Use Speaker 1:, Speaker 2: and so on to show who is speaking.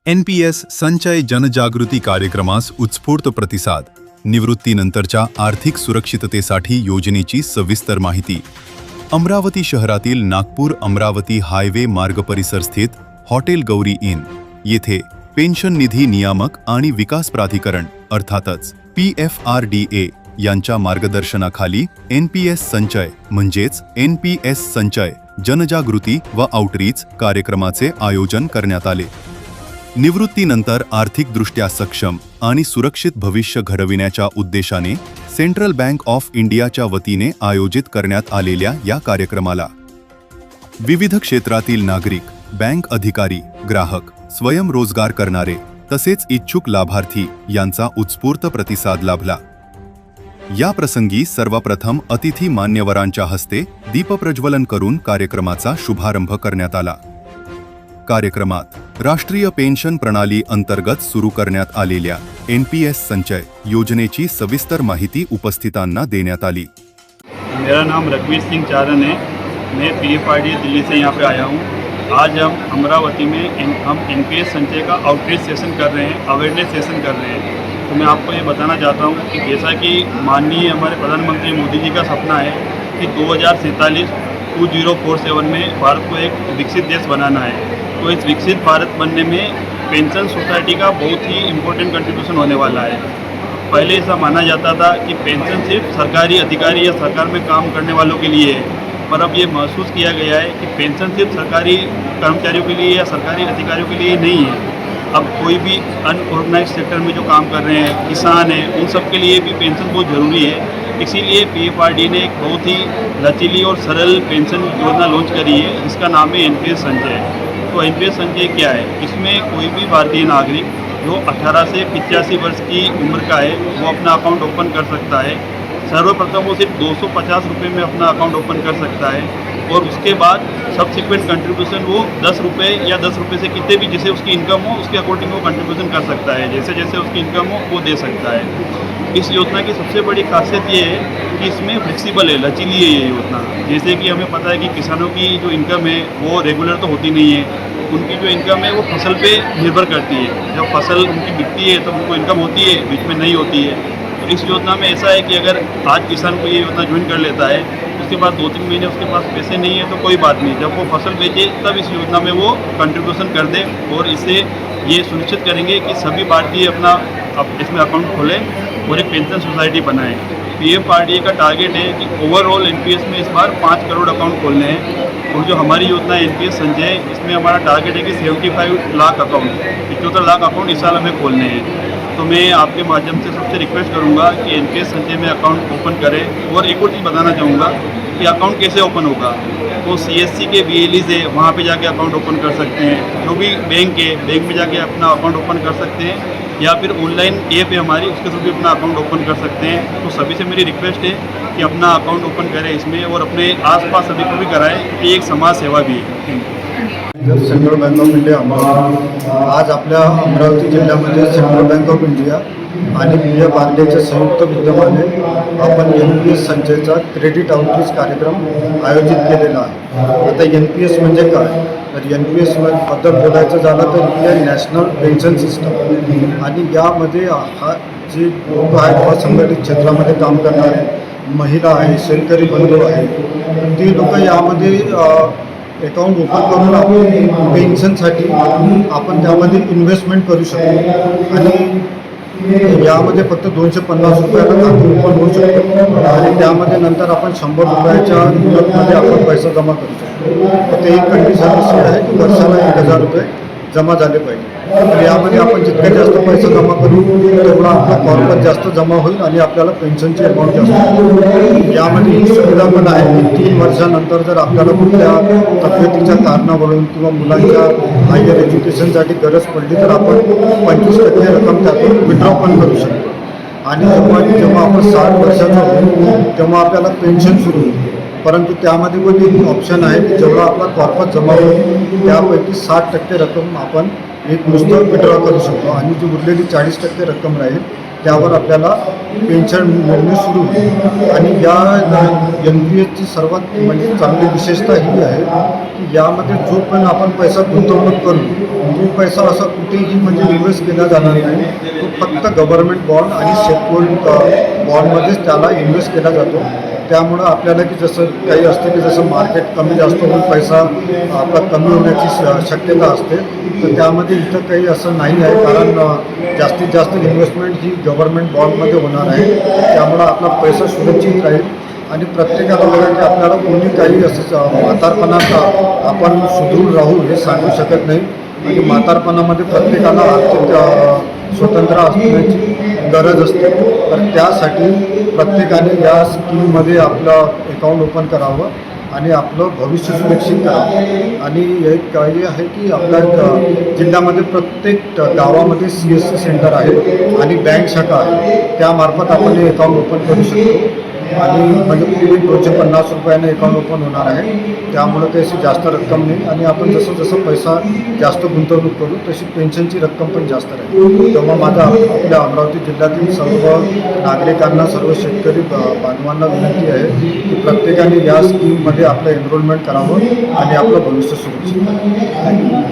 Speaker 1: NPS संचय जनजागृती कार्यक्रमास उत्स्फूर्त प्रतिसाद. निवृत्तीनंतरच्या आर्थिक सुरक्षिततेसाठी योजनेची सविस्तर माहिती. अमरावती शहरातील नागपूर अमरावती हायवे मार्ग परिसर स्थित हॉटेल गौरी इन येथे पेन्शन निधी नियामक आणि विकास प्राधिकरण अर्थातच PFRDA यांच्या मार्गदर्शनाखाली NPS संचय म्हणजेच NPS संचय जनजागृती व आउटरीच कार्यक्रमाचे आयोजन करण्यात आले. निवृत्तीनंतर आर्थिकदृष्ट्या सक्षम आणि सुरक्षित भविष्य घडविण्याच्या उद्देशाने सेंट्रल बँक ऑफ इंडियाच्या वतीने आयोजित करण्यात आलेल्या या कार्यक्रमाला विविध क्षेत्रातील नागरिक, बँक अधिकारी, ग्राहक, स्वयंरोजगार करणारे तसेच इच्छुक लाभार्थी यांचा उत्स्फूर्त प्रतिसाद लाभला. या प्रसंगी सर्वप्रथम अतिथी मान्यवरांच्या हस्ते दीपप्रज्वलन करून कार्यक्रमाचा शुभारंभ करण्यात आला. कार्यक्रमात राष्ट्रीय पेन्शन प्रणाली अंतर्गत सुरू करण्यात आलेल्या NPS संचय योजनेची सविस्तर माहिती उपस्थितांना देण्यात आली.
Speaker 2: मेरा नाम रघुवीर सिंह चारण है. मैं PFRDA दिल्ली से यहाँ पे आया हूँ. आज हम अमरावती में हम NPS संचय का आउटरीच सेशन कर रहे हैं, अवेयरनेस सेशन कर रहे हैं. तो मैं आपको ये बताना चाहता हूँ कि जैसा कि माननीय हमारे प्रधानमंत्री मोदी जी का सपना है कि 2047 में भारत को एक विकसित देश बनाना है. तो इस विकसित भारत बनने में पेंशन सोसाइटी का बहुत ही इम्पोर्टेंट कंट्रीब्यूशन होने वाला है. पहले ऐसा माना जाता था कि पेंशन सिर्फ सरकारी अधिकारी या सरकार में काम करने वालों के लिए है, पर अब ये महसूस किया गया है कि पेंशन सिर्फ सरकारी कर्मचारियों के लिए या सरकारी अधिकारियों के लिए नहीं है. अब कोई भी अनऑर्गेनाइज सेक्टर में जो काम कर रहे हैं, किसान हैं, उन सब के लिए भी पेंशन बहुत ज़रूरी है. इसीलिए PFRDA ने एक बहुत ही लचीली और सरल पेंशन योजना लॉन्च करी है जिसका नाम है NPS संचय. तो NPS संचय क्या है? इसमें कोई भी भारतीय नागरिक जो 18 से 85 वर्ष की उम्र का है वो अपना अकाउंट ओपन कर सकता है. सर्वप्रथम वो सिर्फ 250 रुपये में अपना अकाउंट ओपन कर सकता है और उसके बाद सब्सिक्वेंट कंट्रीब्यूशन वो 10 रुपये या 10 रुपये से कितने भी जैसे उसकी इनकम हो उसके अकॉर्डिंग वो कंट्रीब्यूशन कर सकता है. जैसे जैसे उसकी इनकम हो वो दे सकता है. इस योजना की सबसे बड़ी खासियत ये है कि इसमें फ्लेक्सिबल है, लचीली है ये योजना. जैसे कि हमें पता है कि किसानों की जो इनकम है वो रेगुलर तो होती नहीं है. उनकी जो इनकम है वो फसल पे निर्भर करती है. जब फसल उनकी बिकती है तब उनको इनकम होती है, बीच में नहीं होती है. तो इस योजना में ऐसा है कि अगर आज किसान को ये योजना ज्वाइन कर लेता है उसके बाद 2-3 महीने उसके पास पैसे नहीं है तो कोई बात नहीं, जब वो फसल बेचे तब इस योजना में वो कंट्रीब्यूशन कर दे और इससे ये सुनिश्चित करेंगे कि सभी भारतीय अपना इसमें अकाउंट खोलें और एक पेंशन सोसाइटी बनाएं. PFRDA का टारगेट है कि ओवरऑल NPS में इस बार 5 करोड़ अकाउंट खोलने हैं और जो हमारी योजना है NPS संचय इसमें हमारा टारगेट है कि 75 लाख अकाउंट 75 लाख अकाउंट इस साल हमें खोलने हैं. तो मैं आपके माध्यम से सबसे रिक्वेस्ट करूंगा कि NPS संचय में अकाउंट ओपन करें. और एक और चीज़ बताना चाहूँगा कि अकाउंट कैसे ओपन होगा. तो CSC के BLEs है वहाँ पे जाके अकाउंट ओपन कर सकते हैं. जो भी बैंक है बैंक में जाके अपना अकाउंट ओपन कर सकते हैं या फिर ऑनलाइन ऐप है हमारी उसके थ्रू भी अपना अकाउंट ओपन कर सकते हैं. तो सभी से मेरी रिक्वेस्ट है कि अपना अकाउंट ओपन करें इसमें और अपने आसपास सभी को भी कराएं. ये एक समाज सेवा भी है.
Speaker 3: Central bank of India Amravati आज आपल्या अमरावती जिल्ह्यामध्ये सेंट्रल बँक ऑफ इंडिया आणि PFRDAच्या संयुक्त विद्यमाने आपण NPS संचयचा क्रेडिट आउटरीच कार्यक्रम आयोजित केलेला आहे. आता NPS म्हणजे काय तर NPS बद्दल बोलायचं झालं तर इंडियन नॅशनल पेन्शन सिस्टम आणि यामध्ये हा जे लोक आहेत असंघटित क्षेत्रामध्ये काम करणारे महिला आहे, शेतकरी बंधू आहे, ती लोक यामध्ये अकाउंट ओपन करून आपण पेन्शनसाठी आपण त्यामध्ये इन्व्हेस्टमेंट करू शकतो आणि यामध्ये फक्त 250 रुपयाला खातं ओपन होऊ शकतो आणि त्यामध्ये नंतर आपण 100 रुपयाच्या मुदतमध्ये आपण पैसा जमा करू शकतो. फक्त एक कंडिशन अशी आहे की वर्षाला 1000 रुपये जमा झाले पाहिजे. तर यामध्ये आपण जितके जास्त पैसा जमा करू तेवढा आपला कॉर्पस जास्त जमा होईल आणि आपल्याला पेन्शनची अमाऊंट जास्त होईल. यामध्ये ही सुविधा पण आहे की 3 वर्षानंतर जर आपल्याला कुठल्या तब्येतीच्या कारणावरून किंवा मुलांच्या हायर एज्युकेशनसाठी गरज पडली तर आपण 25% रक्कम त्यातून विड्रॉ पण करू शकतो. आणि जेव्हा आपण 60 वर्षाचा होऊ तेव्हा आपल्याला पेन्शन सुरू होईल. परंतु त्यामध्ये पण एक ऑप्शन आहे की जेवढा आपला कॉर्पस जमा होईल त्यापैकी 60% रक्कम आपण एक नुसतं विड्रॉ करू शकतो आणि जी उरलेली 40% रक्कम राहील त्यावर आपल्याला पेन्शन मिळणे सुरू होईल. आणि या NPSची सर्वात म्हणजे चांगली विशेषता ही आहे की यामध्ये जो पण आपण पैसा गुंतवणूक करू तो पैसा असा कुठेही म्हणजे इन्व्हेस्ट केला जाणार नाही. तो फक्त गव्हर्नमेंट बॉन्ड आणि सेक्युअर्ड बॉन्डमध्येच त्याला इन्व्हेस्ट केला जातो. त्यामुळं आपल्याला की जसं काही असतं की जसं मार्केट कमी जास्त होऊन पैसा आपला कमी होण्याची शक्यता असते, तर त्यामध्ये इथं काही असं नाही आहे. कारण जास्तीत जास्त इन्व्हेस्टमेंट ही गव्हर्नमेंट बॉन्डमध्ये होणार आहे. त्यामुळं आपला पैसा सुरक्षित राहील. आणि प्रत्येकाला बघा की आपल्याला कोणी काही असं म्हातारपणात आपण सुदृढ राहू हे सांगू शकत नाही. आणि म्हातारपणामध्ये प्रत्येकाला आर्थिक स्वतंत्र असण्याची गरज असते. तर त्यासाठी प्रत्येकाने या स्कीममध्ये आपलं अकाउंट ओपन करावं आणि आपलं भविष्य सुरक्षित करावं. आणि एक काही आहे की आपल्या जिल्ह्यामध्ये प्रत्येक गावामध्ये CSC सेंटर आहे आणि बँक शाखा आहे. त्यामार्फत आपण हे अकाउंट ओपन करू शकतो. आणि म्हणजे पूर्वी 250 रुपयाने अकाउंट ओपन होणार आहे. त्यामुळे काही अशी जास्त रक्कम नाही. आणि आपण जसं जसं पैसा जास्त गुंतवणूक करू तशी पेन्शनची रक्कम पण जास्त राहील. तेव्हा माझा आपल्या अमरावती जिल्ह्यातील सर्व नागरिकांना, सर्व शेतकरी बांधवांना विनंती आहे की प्रत्येकाने या स्कीममध्ये आपलं एनरोलमेंट करावं आणि आपलं भविष्य सुरक्षित करावं.